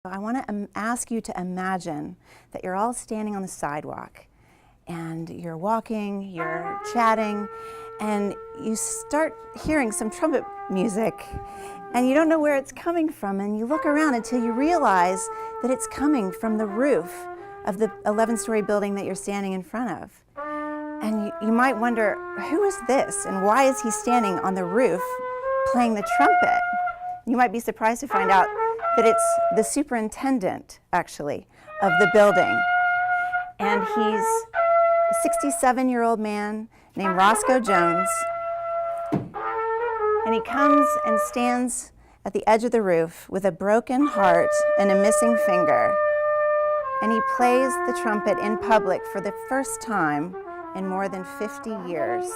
I want to ask you to imagine that you're all standing on the sidewalk and you're walking, you're chatting, and you start hearing some trumpet music and you don't know where it's coming from, and you look around until you realize that it's coming from the roof of the 11-story building that you're standing in front of. And you might wonder, who is this and why is he standing on the roof playing the trumpet? You might be surprised to find out that it's the superintendent, actually, of the building. And he's a 67-year-old man named Roscoe Jones. And he comes and stands at the edge of the roof with a broken heart and a missing finger. And he plays the trumpet in public for the first time in more than 50 years.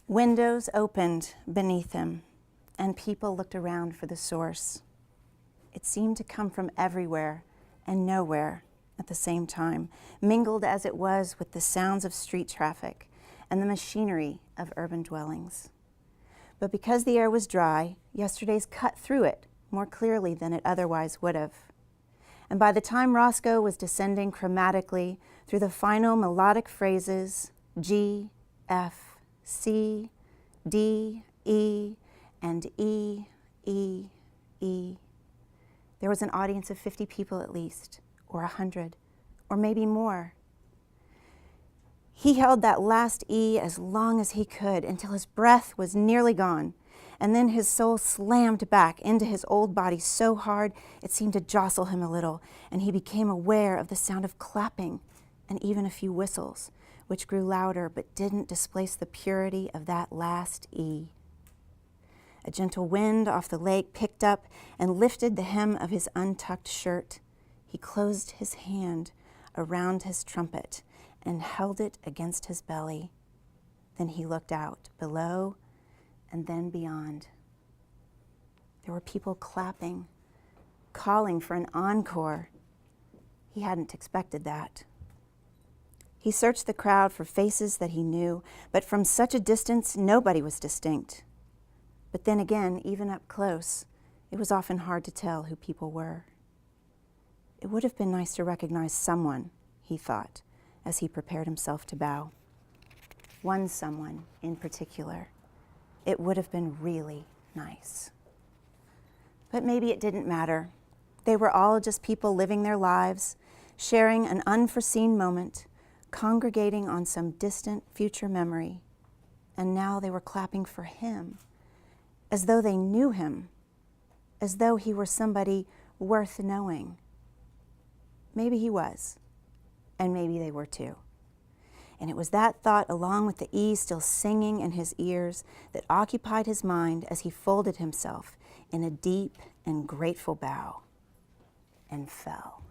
Windows opened beneath him, and people looked around for the source. It seemed to come from everywhere and nowhere at the same time, mingled as it was with the sounds of street traffic and the machinery of urban dwellings. But because the air was dry, yesterday's cut through it more clearly than it otherwise would have. And by the time Roscoe was descending chromatically through the final melodic phrases, G, F, C, D, E, and E, E, E, there was an audience of 50 people at least, or 100, or maybe more. He held that last E as long as he could until his breath was nearly gone, and then his soul slammed back into his old body so hard it seemed to jostle him a little, and he became aware of the sound of clapping and even a few whistles, which grew louder but didn't displace the purity of that last E. A gentle wind off the lake picked up and lifted the hem of his untucked shirt. He closed his hand around his trumpet and held it against his belly. Then he looked out below and then beyond. There were people clapping, calling for an encore. He hadn't expected that. He searched the crowd for faces that he knew, but from such a distance, nobody was distinct. But then again, even up close, it was often hard to tell who people were. It would have been nice to recognize someone, he thought, as he prepared himself to bow. One someone in particular. It would have been really nice. But maybe it didn't matter. They were all just people living their lives, sharing an unforeseen moment, congregating on some distant future memory, and now they were clapping for him, as though they knew him, as though he were somebody worth knowing. Maybe he was, and maybe they were too. And it was that thought, along with the E still singing in his ears, that occupied his mind as he folded himself in a deep and grateful bow and fell.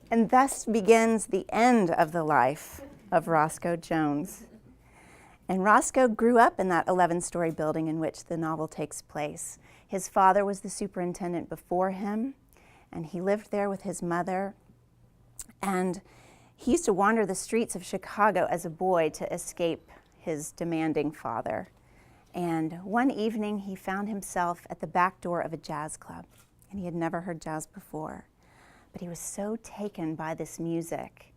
And thus begins the end of the life of Roscoe Jones. And Roscoe grew up in that 11-story building in which the novel takes place. His father was the superintendent before him, and he lived there with his mother. And he used to wander the streets of Chicago as a boy to escape his demanding father. And one evening, he found himself at the back door of a jazz club, and he had never heard jazz before. But he was so taken by this music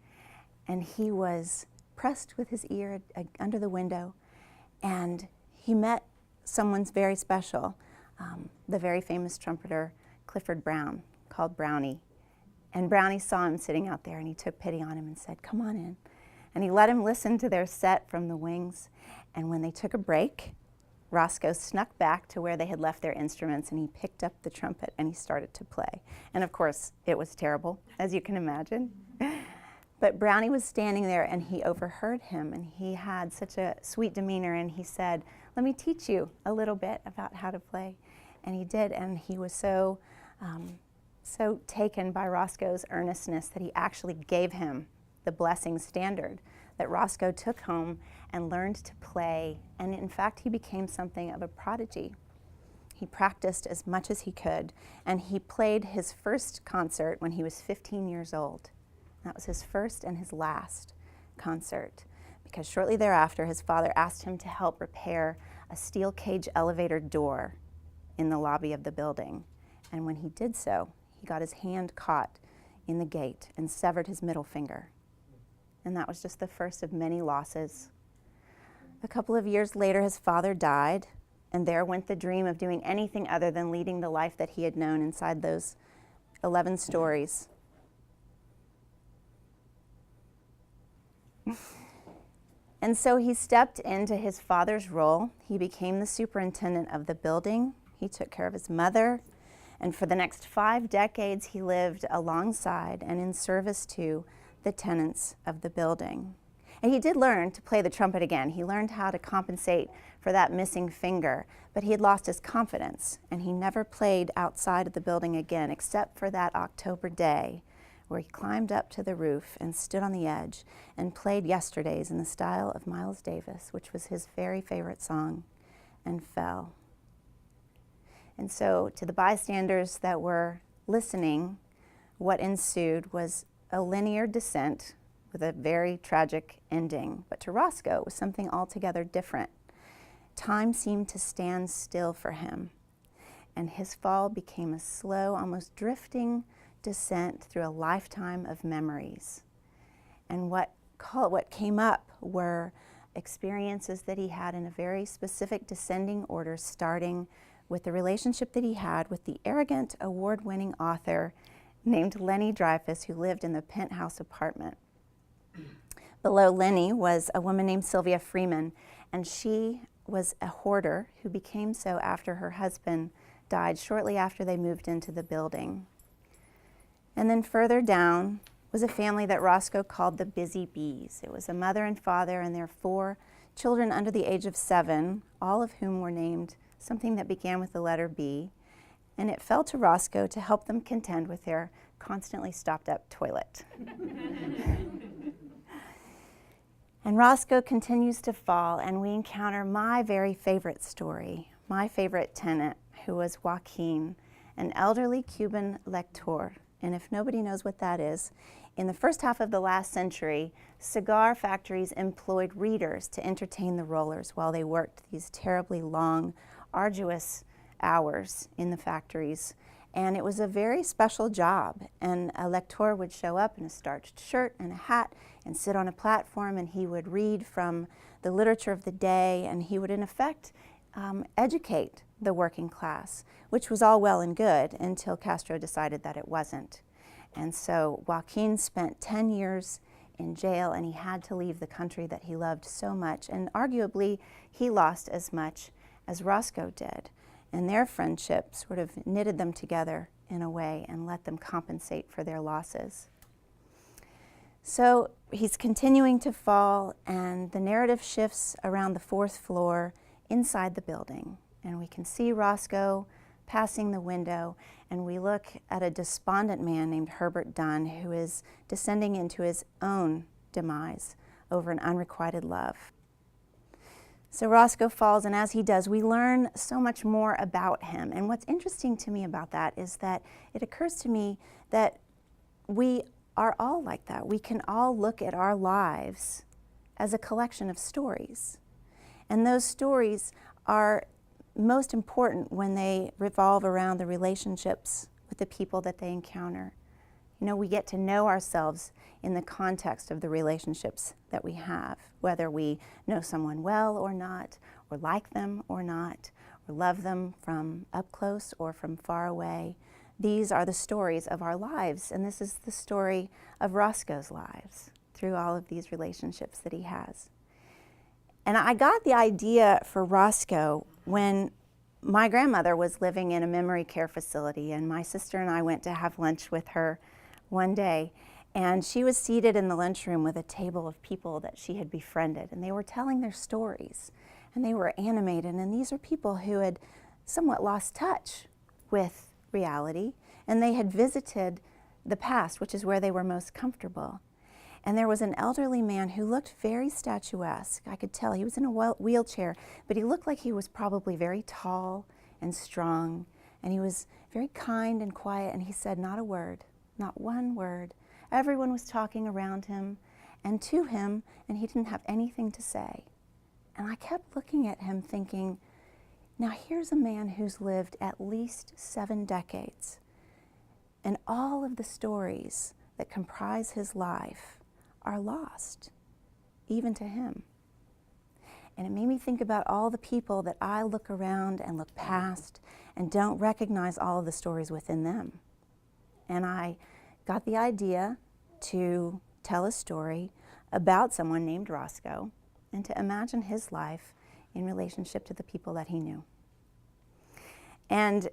and he was pressed with his ear under the window, and he met someone very special, the very famous trumpeter Clifford Brown, called Brownie. And Brownie saw him sitting out there, and he took pity on him and said, "Come on in." And he let him listen to their set from the Wings. And when they took a break, Roscoe snuck back to where they had left their instruments, and he picked up the trumpet and he started to play. And of course, it was terrible, as you can imagine. But Brownie was standing there, and he overheard him, and he had such a sweet demeanor, and he said, "Let me teach you a little bit about how to play." And he did, and he was so taken by Roscoe's earnestness that he actually gave him the blessing standard that Roscoe took home and learned to play, and in fact he became something of a prodigy. He practiced as much as he could, and he played his first concert when he was 15 years old. That was his first and his last concert, because shortly thereafter his father asked him to help repair a steel cage elevator door in the lobby of the building. And when he did so, he got his hand caught in the gate and severed his middle finger. And that was just the first of many losses. A couple of years later, his father died, and there went the dream of doing anything other than leading the life that he had known inside those 11 stories. And so he stepped into his father's role. He became the superintendent of the building. He took care of his mother. And for the next 5 decades, he lived alongside and in service to the tenants of the building. And he did learn to play the trumpet again. He learned how to compensate for that missing finger, but he had lost his confidence, and he never played outside of the building again, except for that October day where he climbed up to the roof and stood on the edge and played Yesterdays in the style of Miles Davis, which was his very favorite song, and fell. And so to the bystanders that were listening, what ensued was a linear descent with a very tragic ending. But to Roscoe, it was something altogether different. Time seemed to stand still for him, and his fall became a slow, almost drifting descent through a lifetime of memories. And what came up were experiences that he had in a very specific descending order, starting with the relationship that he had with the arrogant, award-winning author named Lenny Dreyfus, who lived in the penthouse apartment. Below Lenny was a woman named Sylvia Freeman, and she was a hoarder who became so after her husband died shortly after they moved into the building. And then further down was a family that Roscoe called the Busy Bees. It was a mother and father and their 4 children under the age of 7, all of whom were named something that began with the letter B. And it fell to Roscoe to help them contend with their constantly stopped-up toilet. And Roscoe continues to fall, and we encounter my very favorite story, my favorite tenant, who was Joaquin, an elderly Cuban lector. And if nobody knows what that is, in the first half of the last century, cigar factories employed readers to entertain the rollers while they worked these terribly long, arduous hours in the factories. And it was a very special job. And a lector would show up in a starched shirt and a hat and sit on a platform, and he would read from the literature of the day, and he would in effect educate the working class, which was all well and good until Castro decided that it wasn't. And so Joaquin spent 10 years in jail, and he had to leave the country that he loved so much, and arguably he lost as much as Roscoe did. And their friendship sort of knitted them together in a way and let them compensate for their losses. So he's continuing to fall, and the narrative shifts around the 4th floor inside the building. And we can see Roscoe passing the window, and we look at a despondent man named Herbert Dunn, who is descending into his own demise over an unrequited love. So Roscoe falls, and as he does, we learn so much more about him. And what's interesting to me about that is that it occurs to me that we are all like that. We can all look at our lives as a collection of stories. And those stories are most important when they revolve around the relationships with the people that they encounter. You know, we get to know ourselves in the context of the relationships that we have, whether we know someone well or not, or like them or not, or love them from up close or from far away. These are the stories of our lives, and this is the story of Roscoe's lives through all of these relationships that he has. And I got the idea for Roscoe when my grandmother was living in a memory care facility, and my sister and I went to have lunch with her one day, and she was seated in the lunchroom with a table of people that she had befriended, and they were telling their stories, and they were animated, and these are people who had somewhat lost touch with reality, and they had visited the past, which is where they were most comfortable. And there was an elderly man who looked very statuesque. I could tell he was in a wheelchair, but he looked like he was probably very tall and strong, and he was very kind and quiet, and he said not a word, not one word. Everyone was talking around him and to him, and he didn't have anything to say. And I kept looking at him thinking, now here's a man who's lived at least 7 decades, and all of the stories that comprise his life are lost, even to him. And it made me think about all the people that I look around and look past and don't recognize all of the stories within them. And I got the idea to tell a story about someone named Roscoe and to imagine his life in relationship to the people that he knew. And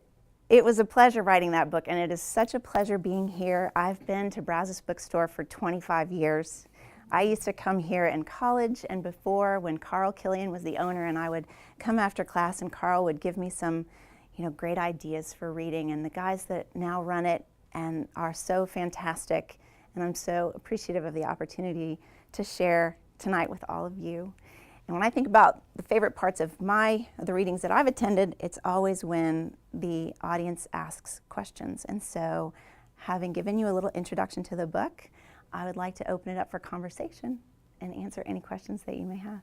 it was a pleasure writing that book, and it is such a pleasure being here. I've been to Brazos Bookstore for 25 years. I used to come here in college and before, when Carl Killian was the owner, and I would come after class and Carl would give me some great ideas for reading, and the guys that now run it and are so fantastic, and I'm so appreciative of the opportunity to share tonight with all of you. And when I think about the favorite parts of the readings that I've attended, it's always when the audience asks questions. And so, having given you a little introduction to the book, I would like to open it up for conversation and answer any questions that you may have.